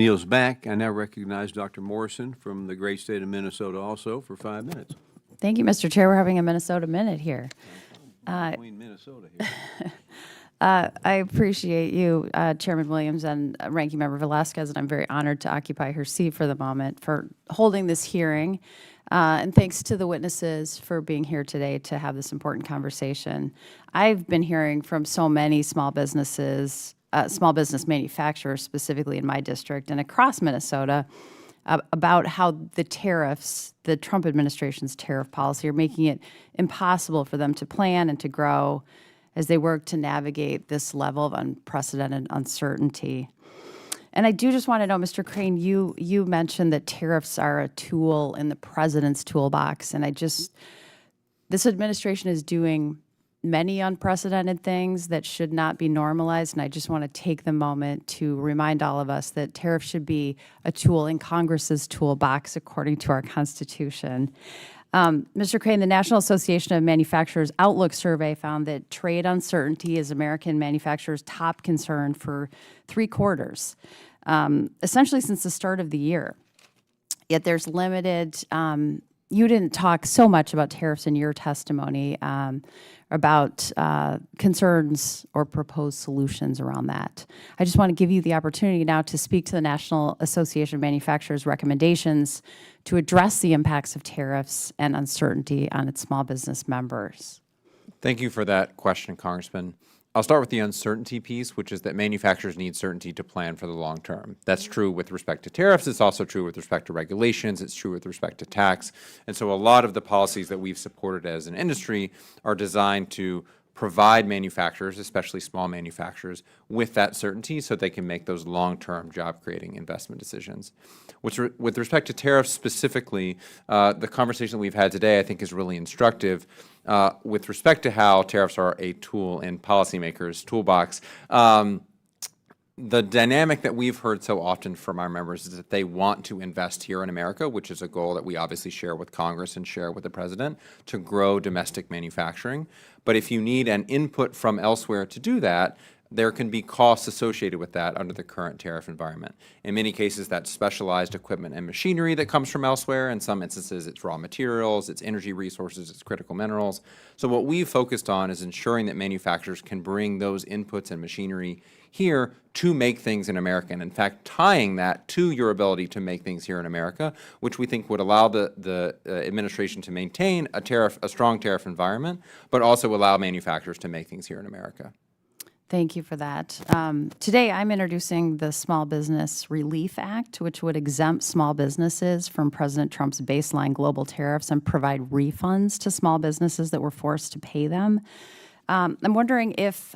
Neil's back. I now recognize Dr. Morrison from the great state of Minnesota also for 5 minutes. Thank you, Mr. Chair. We're having a Minnesota Minute here. Between Minnesota here. I appreciate you, Chairman Williams and Ranking Member Velasquez, and I'm very honored to occupy her seat for the moment for holding this hearing. And thanks to the witnesses for being here today to have this important conversation. I've been hearing from so many small businesses, small business manufacturers, specifically in my district and across Minnesota, about how the tariffs, the Trump administration's tariff policy, are making it impossible for them to plan and to grow as they work to navigate this level of unprecedented uncertainty. And I do just want to know, Mr. Crane, you mentioned that tariffs are a tool in the president's toolbox, and this administration is doing many unprecedented things that should not be normalized, and I just want to take the moment to remind all of us that tariffs should be a tool in Congress's toolbox according to our Constitution. Mr. Crane, the National Association of Manufacturers Outlook survey found that trade uncertainty is American manufacturers' top concern for 3 quarters, essentially since the start of the year. Yet there's limited, you didn't talk so much about tariffs in your testimony, about concerns or proposed solutions around that. I just want to give you the opportunity now to speak to the National Association of Manufacturers' recommendations to address the impacts of tariffs and uncertainty on its small business members. Thank you for that question, Congressman. I'll start with the uncertainty piece, which is that manufacturers need certainty to plan for the long term. That's true with respect to tariffs. It's also true with respect to regulations. It's true with respect to tax. And so a lot of the policies that we've supported as an industry are designed to provide manufacturers, especially small manufacturers, with that certainty so they can make those long-term job-creating investment decisions. With respect to tariffs specifically, the conversation that we've had today, I think, is really instructive. With respect to how tariffs are a tool in policymakers' toolbox, the dynamic that we've heard so often from our members is that they want to invest here in America, which is a goal that we obviously share with Congress and share with the President, to grow domestic manufacturing. But if you need an input from elsewhere to do that, there can be costs associated with that under the current tariff environment. In many cases, that's specialized equipment and machinery that comes from elsewhere. In some instances, it's raw materials, it's energy resources, it's critical minerals. So what we've focused on is ensuring that manufacturers can bring those inputs and machinery here to make things in America, and in fact, tying that to your ability to make things here in America, which we think would allow the administration to maintain a strong tariff environment, but also allow manufacturers to make things here in America. Thank you for that. Today, I'm introducing the Small Business Relief Act, which would exempt small businesses from President Trump's baseline global tariffs and provide refunds to small businesses that were forced to pay them. I'm wondering if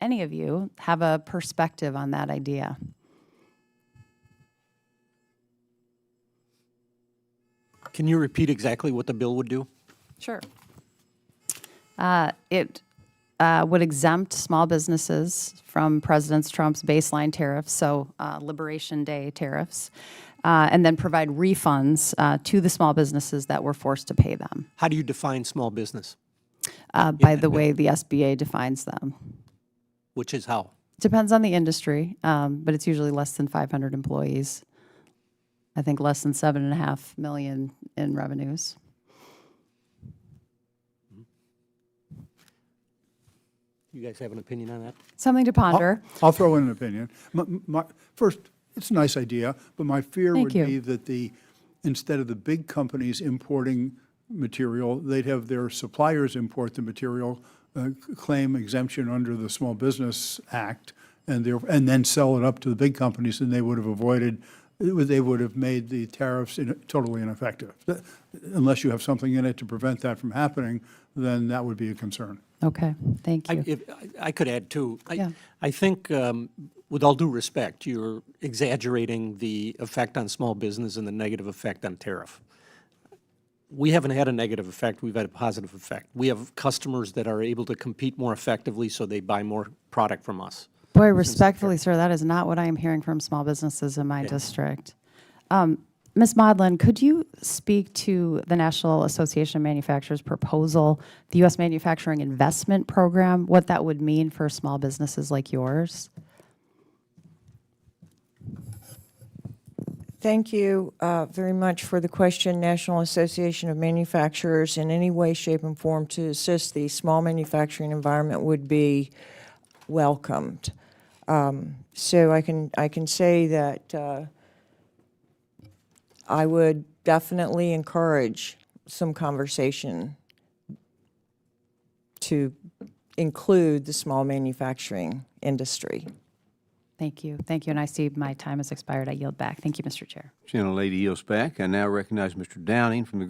any of you have a perspective on that idea. Can you repeat exactly what the bill would do? Sure. It would exempt small businesses from President Trump's baseline tariffs, so Liberation Day tariffs, and then provide refunds to the small businesses that were forced to pay them. How do you define small business? By the way the SBA defines them. Which is how? Depends on the industry, but it's usually less than 500 employees. I think less than $7.5 million in revenues. You guys have an opinion on that? Something to ponder. I'll throw in an opinion. First, it's a nice idea, but my fear would be that instead of the big companies importing material, they'd have their suppliers import the material, claim exemption under the Small Business Act, and then sell it up to the big companies, and they would have made the tariffs totally ineffective. Unless you have something in it to prevent that from happening, then that would be a concern. Okay, thank you. If I could add too. Yeah. I think, with all due respect, you're exaggerating the effect on small business and the negative effect on tariff. We haven't had a negative effect. We've had a positive effect. We have customers that are able to compete more effectively, so they buy more product from us. Boy, respectfully, sir, that is not what I am hearing from small businesses in my district. Ms. Modlin, could you speak to the National Association of Manufacturers proposal, the U.S. Manufacturing Investment Program, what that would mean for small businesses like yours? Thank you very much for the question. National Association of Manufacturers, in any way, shape, and form to assist the small manufacturing environment would be welcomed. So I can say that I would definitely encourage some conversation to include the small manufacturing industry. Thank you. Thank you. And I see my time has expired. I yield back. Thank you, Mr. Chair. Gentlelady yields back. I now recognize Mr. Downing from the